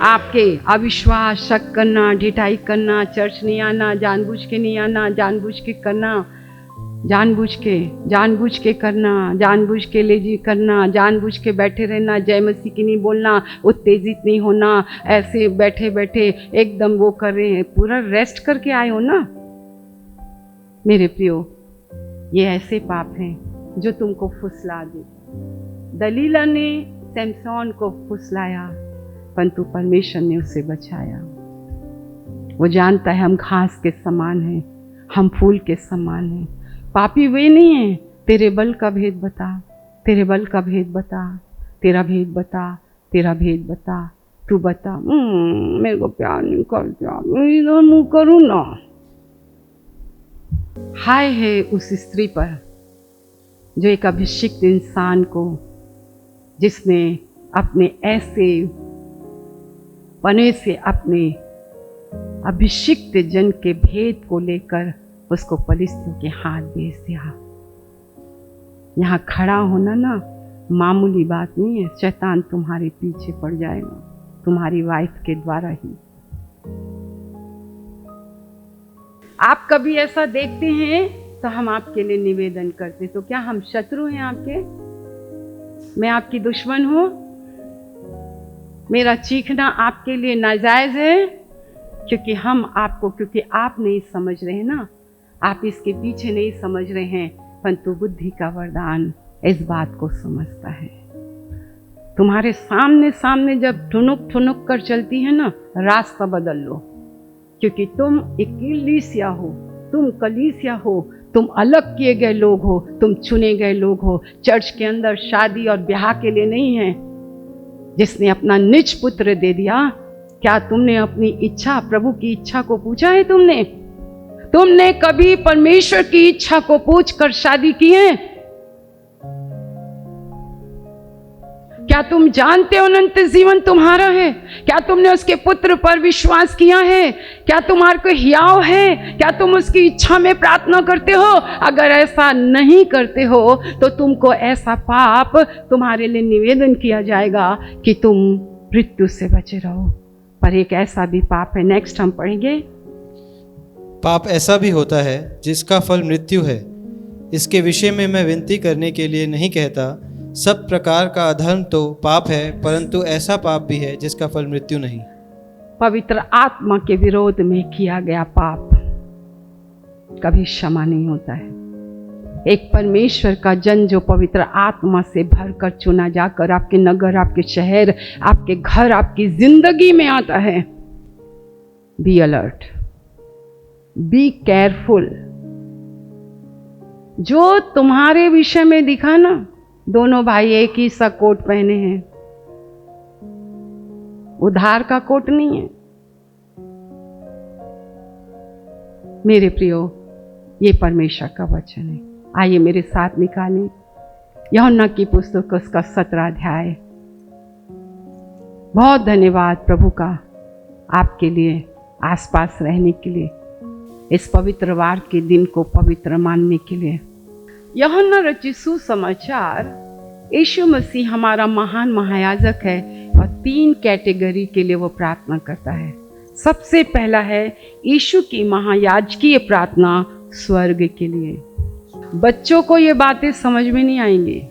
आपके अविश्वास, शक करना, ढिठाई करना, चर्च नहीं आना, जानबूझ के नहीं आना, जानबूझ के करना, जानबूझ के करना, जानबूझ के लेजी करना, जानबूझ के बैठे रहना, जय मसीह की नहीं बोलना, उत्तेजित नहीं होना, ऐसे बैठे बैठे एकदम वो कर रहे हैं। पूरा रेस्ट करके आए हो ना मेरे प्रियो। ये ऐसे पाप हैं जो तुमको फुसला दे। दलीला ने सैमसोन को फुसलाया, परंतु परमेश्वर ने उसे बचाया। वो जानता है हम घास के समान हैं, हम फूल के समान हैं। पापी वे नहीं है। तेरे बल का भेद बता, तेरे बल का भेद बता, तेरा भेद बता, तेरा भेद बता, तू बता। मेरे को प्यार नहीं करता, मैं इधर मुँह करूँ ना। हाय है उस स्त्री पर जो एक अभिषिक्त इंसान को, जिसने अपने ऐसे पने से अपने अभिषिक्त जन के भेद को लेकर उसको पलिश्तियों के हाथ भेज दिया। यहाँ खड़ा होना ना मामूली बात नहीं है। शैतान तुम्हारे पीछे पड़ जाएगा, तुम्हारी वाइफ के द्वारा ही। आप कभी ऐसा देखते हैं तो हम आपके लिए निवेदन करते, तो क्या हम शत्रु हैं आपके? मैं आपकी दुश्मन हूं? मेरा चीखना आपके लिए नाजायज है? क्योंकि आप नहीं समझ रहे हैं ना, आप इसके पीछे नहीं समझ रहे हैं, परंतु बुद्धि का वरदान इस बात को समझता है। तुम्हारे सामने जब ठुनुक कर चलती है ना, रास्ता बदल लो, क्योंकि तुम इक्लीसिया हो, तुम कलीसिया हो, तुम अलग किए गए लोग हो, तुम चुने गए लोग हो। चर्च के अंदर शादी और ब्याह के लिए नहीं है। जिसने अपना निज पुत्र दे दिया, क्या तुमने अपनी इच्छा, प्रभु की इच्छा को पूछा है? तुमने कभी परमेश्वर की इच्छा को पूछकर शादी की है? क्या तुम जानते हो अनंत जीवन तुम्हारा है? क्या तुमने उसके पुत्र पर विश्वास किया है? क्या तुम्हारे को हियाव है? क्या तुम उसकी इच्छा में प्रार्थना करते हो? अगर ऐसा नहीं करते हो तो तुमको ऐसा पाप, तुम्हारे लिए निवेदन किया जाएगा कि तुम मृत्यु से बचे रहो। पर एक ऐसा भी पाप है, नेक्स्ट हम पढ़ेंगे। पाप ऐसा भी होता है जिसका फल मृत्यु है। इसके विषय में मैं विनती करने के लिए नहीं कहता, सब प्रकार का अधर्म तो पाप है, परंतु ऐसा पाप भी है जिसका फल मृत्यु नहीं। पवित्र आत्मा के विरोध में किया गया पाप कभी क्षमा नहीं होता है। एक परमेश्वर का जन जो पवित्र आत्मा से भरकर चुना जाकर आपके नगर, आपके शहर, आपके घर, आपकी जिंदगी में आता है, बी अलर्ट, बी केयरफुल। जो तुम्हारे विषय में दिखा ना, दोनों भाई एक ही सा कोट पहने हैं, उधार का कोट नहीं है। मेरे प्रियो, ये परमेश्वर का वचन है। आइए मेरे साथ निकालें यूहन्ना की पुस्तक उसका 17 अध्याय। बहुत धन्यवाद प्रभु का आपके लिए, आसपास रहने के लिए, इस पवित्र वार के दिन को पवित्र मानने के लिए। यूहन्ना रचित सुसमाचार, यीशु मसीह हमारा महान महायाजक है और 3 कैटेगरी के लिए वो प्रार्थना करता है। सबसे पहला है यीशु की महायाजकीय प्रार्थना स्वर्ग के लिए। बच्चों को ये बातें समझ में नहीं आएंगी।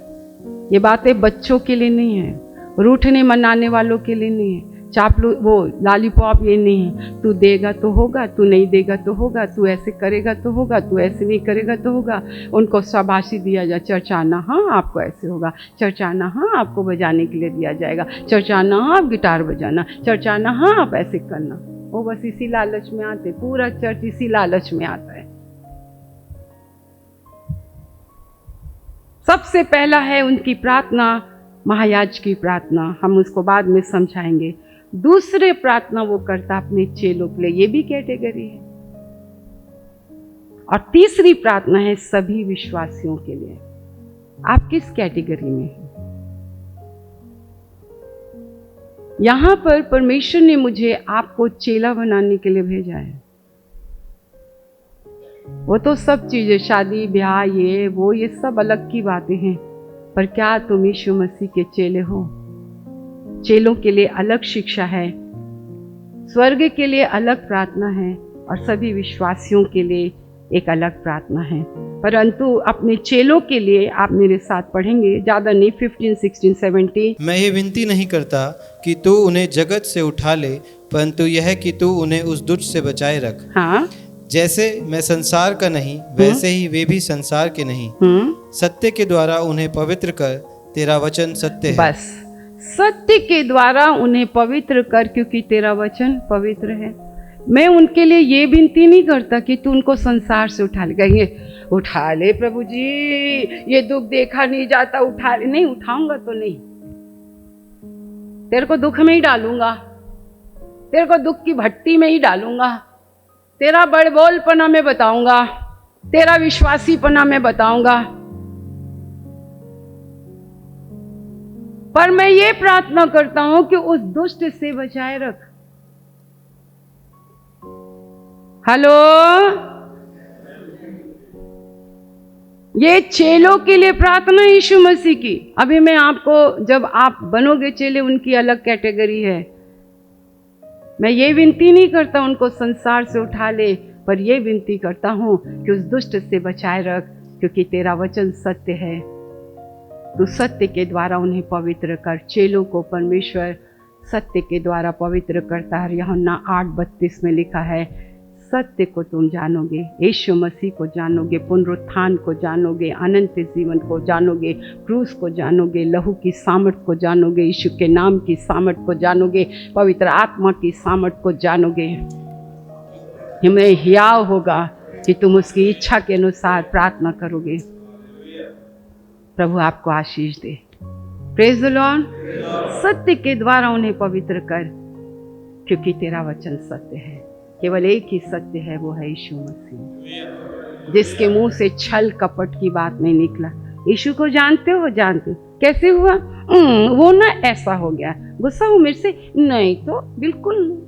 ये बातें बच्चों के लिए नहीं है, रूठने मनाने वालों के लिए नहीं है, चापलू वो लॉलीपॉप ये नहीं है। तू देगा तो होगा, तू नहीं देगा तो होगा, तू ऐसे करेगा तो होगा, तू ऐसे नहीं करेगा तो होगा। उनको शाबाशी दिया जाए, चर्च आना, हाँ आपको ऐसे होगा, चर्च आना, हाँ आपको बजाने के लिए दिया जाएगा, चर्च आना, हाँ आप गिटार बजाना, चर्च आना, हाँ आप ऐसे करना। वो बस इसी लालच में आते, पूरा चर्च इसी लालच में आता है। सबसे पहला है उनकी प्रार्थना, महायाज की प्रार्थना, हम उसको बाद में समझाएंगे। दूसरे प्रार्थना वो करता अपने चेलों के लिए, ये भी कैटेगरी है। और तीसरी प्रार्थना है सभी विश्वासियों के लिए। आप किस कैटेगरी में हैं? यहां पर परमेश्वर ने मुझे आपको चेला बनाने के लिए भेजा है। वो तो सब चीजें, शादी ब्याह ये वो, ये सब अलग की बातें हैं, पर क्या तुम यीशु मसीह के चेले हो? चेलों के लिए अलग शिक्षा है, स्वर्ग के लिए अलग प्रार्थना है और सभी विश्वासियों के लिए एक अलग प्रार्थना है। परंतु अपने चेलों के लिए आप मेरे साथ पढ़ेंगे, ज़्यादा नहीं, 15, 16, 17। मैं ये विनती नहीं करता कि तू उन्हें जगत से उठा ले, परंतु यह कि तू उन्हें उस दुष्ट से बचाए रख। हाँ, जैसे मैं संसार का नहीं, वैसे ही वे भी संसार के नहीं। सत्य के द्वारा उन्हें पवित्र कर, तेरा वचन सत्य है। बस सत्य के द्वारा उन्हें पवित्र कर, क्योंकि तेरा वचन पवित्र है। मैं उनके लिए ये विनती नहीं करता कि तू उनको संसार से उठा ले। कहेंगे उठा ले प्रभु जी, ये दुख देखा नहीं जाता, उठा ले। नहीं, उठाऊंगा तो नहीं, तेरे को दुख में ही डालूंगा, तेरे को दुख की भट्टी में ही डालूंगा, तेरा बड़बोलपना में बताऊंगा, तेरा विश्वासीपना में बताऊंगा। पर मैं ये प्रार्थना करता हूं कि उस दुष्ट से बचाए रख। हेलो, ये चेलों के लिए प्रार्थना यीशु मसीह की। अभी मैं आपको, जब आप बनोगे चेले, उनकी अलग कैटेगरी है। मैं ये विनती नहीं करता उनको संसार से उठा ले, पर ये विनती करता हूं कि उस दुष्ट से बचाए रख, क्योंकि तेरा वचन सत्य है। तू सत्य के द्वारा उन्हें पवित्र कर। चेलों को परमेश्वर सत्य के द्वारा पवित्र करता है। यूहन्ना 8:32 में लिखा है, सत्य को तुम जानोगे, यीशु मसीह को जानोगे, पुनरुत्थान को जानोगे, अनंत जीवन को जानोगे, क्रूस को जानोगे, लहू की सामर्थ को जानोगे, यीशु के नाम की सामर्थ को जानोगे, पवित्र आत्मा की सामर्थ को जानोगे। हमें हियाव होगा कि तुम उसकी इच्छा के अनुसार प्रार्थना करोगे। प्रभु आपको आशीष दे। Praise the lord. सत्य के द्वारा उन्हें पवित्र कर, क्योंकि तेरा वचन सत्य है। केवल एक ही सत्य है, वो है यीशु मसीह, जिसके मुंह से छल कपट की बात नहीं निकला। यीशु को जानते हो? जानते हो। कैसे हुआ? वो ना ऐसा हो गया, गुस्सा हूं मेरे से? नहीं तो बिल्कुल नहीं।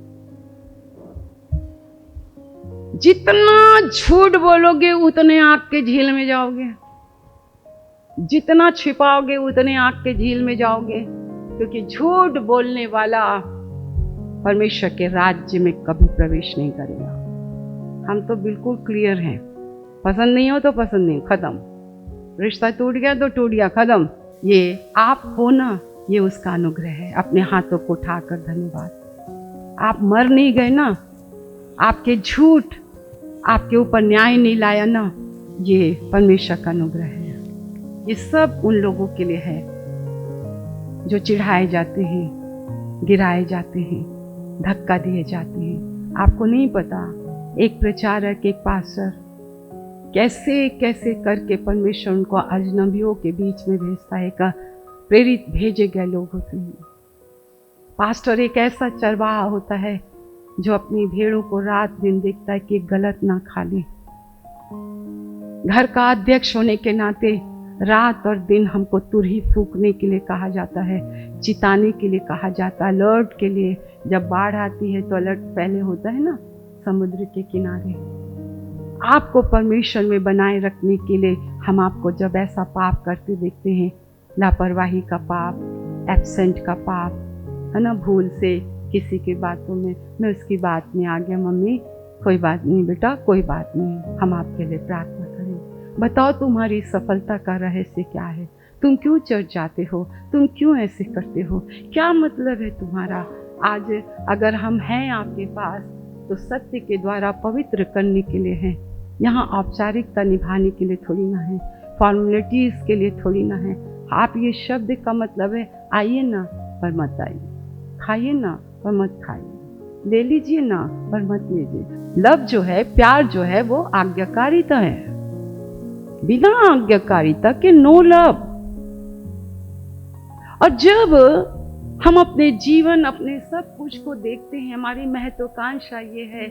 जितना झूठ बोलोगे उतने आग के झील में जाओगे, जितना छिपाओगे उतने आग के झील में जाओगे, क्योंकि झूठ बोलने वाला परमेश्वर के राज्य में कभी प्रवेश नहीं करेगा। हम तो बिल्कुल क्लियर हैं, पसंद नहीं हो तो पसंद नहीं, खत्म। रिश्ता टूट गया तो टूट गया, खत्म। ये आप हो ना, ये उसका अनुग्रह है। अपने हाथों को उठाकर धन्यवाद। आप मर नहीं गए ना, आपके झूठ आपके ऊपर न्याय नहीं लाया ना, ये परमेश्वर का अनुग्रह है। ये सब उन लोगों के लिए है जो चिढ़ाए जाते हैं, गिराए जाते हैं, धक्का दिए जाते हैं। आपको नहीं पता, एक प्रचारक, एक पास्टर कैसे कैसे करके परमेश्वर उनको अजनबियों के बीच में भेजता है। का प्रेरित भेजे गए लोग होते हैं। पास्टर एक ऐसा चरवाहा होता है जो अपनी भेड़ों को रात दिन देखता है कि गलत ना खा ले। घर का अध्यक्ष होने के नाते रात और दिन हमको तुरही फूकने के लिए कहा जाता है, चिताने के लिए कहा जाता है, अलर्ट के लिए। जब बाढ़ आती है तो अलर्ट पहले होता है ना, समुद्र के किनारे। आपको परमेश्वर में बनाए रखने के लिए हम आपको जब ऐसा पाप करते देखते हैं, लापरवाही का पाप, एब्सेंट का पाप, है ना, भूल से किसी की बातों में, मैं उसकी बात में आ गया, मम्मी कोई बात नहीं बेटा, कोई बात नहीं, हम आपके लिए प्रार्थना करें। बताओ तुम्हारी सफलता का रहस्य क्या है? तुम क्यों चर्च जाते हो? तुम क्यों ऐसे करते हो? क्या मतलब है तुम्हारा? आज अगर हम हैं आपके पास तो सत्य के द्वारा पवित्र करने के लिए हैं। यहाँ औपचारिकता निभाने के लिए थोड़ी ना है, फॉर्मेलिटीज के लिए थोड़ी ना है। आप ये शब्द का मतलब है आइए ना पर मत आइए, खाइए ना पर मत खाइए, ले लीजिए ना पर मत लीजिए। लव जो है, प्यार जो है, वो आज्ञाकारिता है। बिना आज्ञाकारिता के नो लव। और जब हम अपने जीवन, अपने सब कुछ को देखते हैं, हमारी महत्वाकांक्षा ये है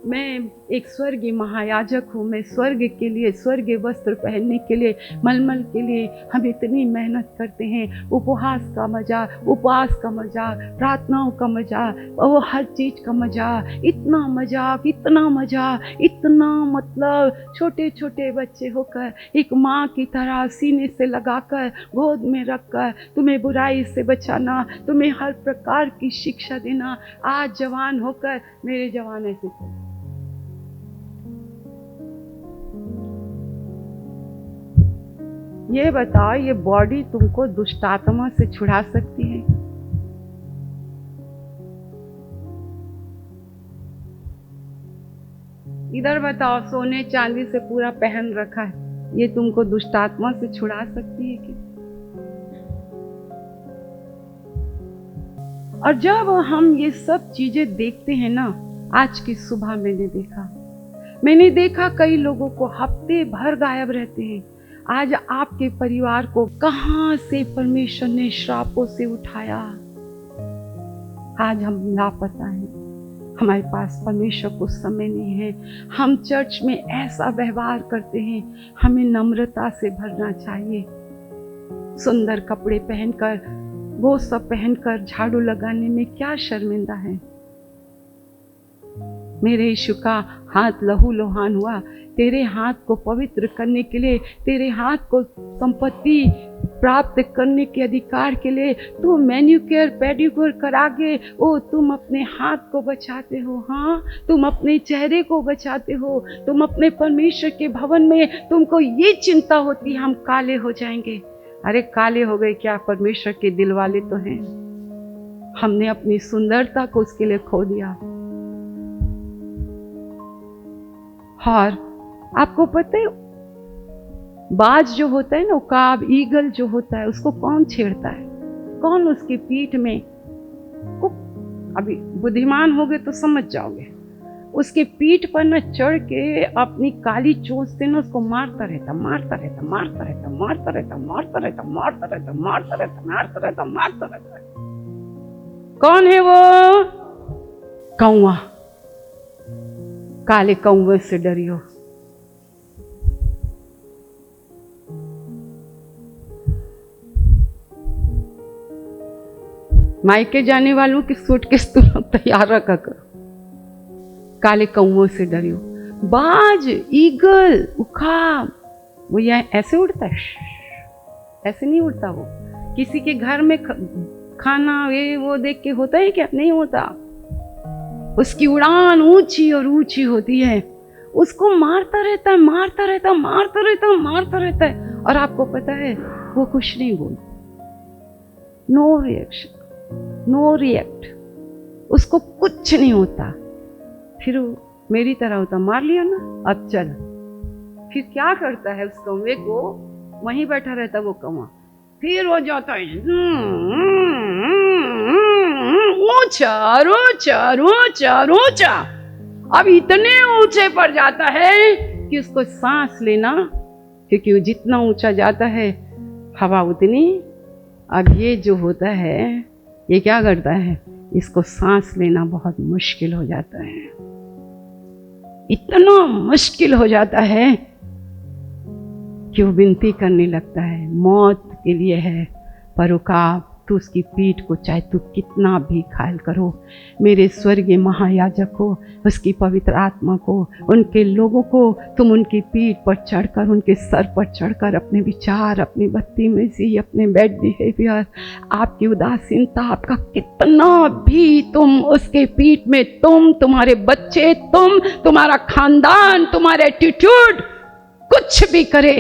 मैं एक स्वर्गीय महायाजक हूँ, मैं स्वर्ग के लिए, स्वर्गीय वस्त्र पहनने के लिए, मलमल के लिए हम इतनी मेहनत करते हैं। उपवास का मज़ा, उपवास का मज़ा, प्रार्थनाओं का मज़ा, वो हर चीज़ का मज़ा, इतना मज़ा, इतना मज़ा, इतना मतलब छोटे छोटे बच्चे होकर एक माँ की तरह सीने से लगाकर गोद में रखकर तुम्हें बुराई से बचाना, तुम्हें हर प्रकार की शिक्षा देना। आज जवान होकर मेरे जवान ऐसे थे। ये बताओ, ये बॉडी तुमको दुष्ट आत्मा से छुड़ा सकती है? इधर बताओ, सोने चांदी से पूरा पहन रखा है, ये तुमको दुष्ट आत्मा से छुड़ा सकती है क्या? और जब हम ये सब चीजें देखते हैं ना, आज की सुबह मैंने देखा कई लोगों को हफ्ते भर गायब रहते हैं। आज आपके परिवार को कहां से परमेश्वर ने श्रापों से उठाया। आज हम लापता हैं, हमारे पास परमेश्वर को समय नहीं है। हम चर्च में ऐसा व्यवहार करते हैं, हमें नम्रता से भरना चाहिए। सुंदर कपड़े पहनकर, वो सब पहनकर झाड़ू लगाने में क्या शर्मिंदा है? मेरे यीशु का हाथ लहू लुहान हुआ तेरे हाथ को पवित्र करने के लिए, तेरे हाथ को संपत्ति प्राप्त करने के अधिकार के लिए। तू मैन्यूक्योर पेडिक्योर करा के तुम अपने हाथ को बचाते हो। हाँ, तुम अपने चेहरे को बचाते हो। तुम अपने परमेश्वर के भवन में तुमको ये चिंता होती हम काले हो जाएंगे। अरे काले हो गए क्या? परमेश्वर के दिल वाले तो हैं। हमने अपनी सुंदरता को उसके लिए खो दिया। और आपको पता है, बाज जो होता है ना, उकाब, ईगल जो होता है, उसको कौन छेड़ता है? कौन उसकी पीठ में? अभी बुद्धिमान होगे तो समझ जाओगे। उसके पीठ पर न चढ़ के अपनी काली चोंच से ना उसको मारता रहता। कौन है वो? कौवा। काले कौवे से डरियो। मायके जाने वालों की सूटकेस तुम लोग तैयार रखा करो। काले कौवों से डरियो। बाज, ईगल, उखाब, वो यह ऐसे उड़ता है? ऐसे नहीं उड़ता। वो किसी के घर में खाना वो देख के होता है क्या? नहीं होता। उसकी उड़ान ऊंची और ऊंची होती है। उसको मारता रहता है। और आपको पता है, वो कुछ नहीं बोलता। No reaction, no react. उसको कुछ नहीं होता। फिर वो मेरी तरह होता, मार लिया ना, अब चल। फिर क्या करता है? उस कौवे को वहीं बैठा रहता वो कौवा। फिर वो जाता है ऊंचा। अब इतने ऊंचे पर जाता है कि उसको सांस लेना, क्योंकि वो जितना ऊंचा जाता है हवा उतनी। अब ये जो होता है, ये क्या करता है? इसको सांस लेना बहुत मुश्किल हो जाता है। इतना मुश्किल हो जाता है कि वो विनती करने लगता है, मौत के लिए है, पर उकाब तू उसकी पीठ को चाहे तू कितना भी घायल करो। मेरे स्वर्गीय महायाजक को, उसकी पवित्र आत्मा को, उनके लोगों को तुम उनकी पीठ पर चढ़कर, उनके सर पर चढ़कर अपने विचार, अपनी बदतमीजी, अपने बैड बिहेवियर, आपकी उदासीनता, आपका कितना भी तुम उसके पीठ में, तुम, तुम्हारे बच्चे, तुम, तुम्हारा खानदान, तुम्हारे एटीट्यूड कुछ भी करे,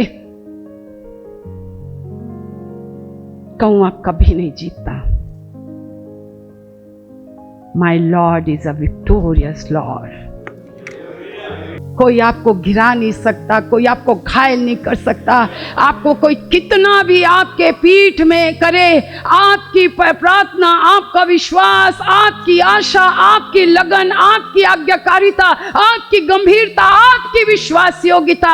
कौवा कभी नहीं जीतता। My lord is a victorious Lord. कोई आपको गिरा नहीं सकता, कोई आपको घायल नहीं कर सकता। आपको कोई कितना भी आपके पीठ में करे, आपकी प्रार्थना, आपका विश्वास, आपकी आशा, आपकी लगन, आपकी आज्ञाकारिता, आपकी गंभीरता, आपकी विश्वास योग्यता,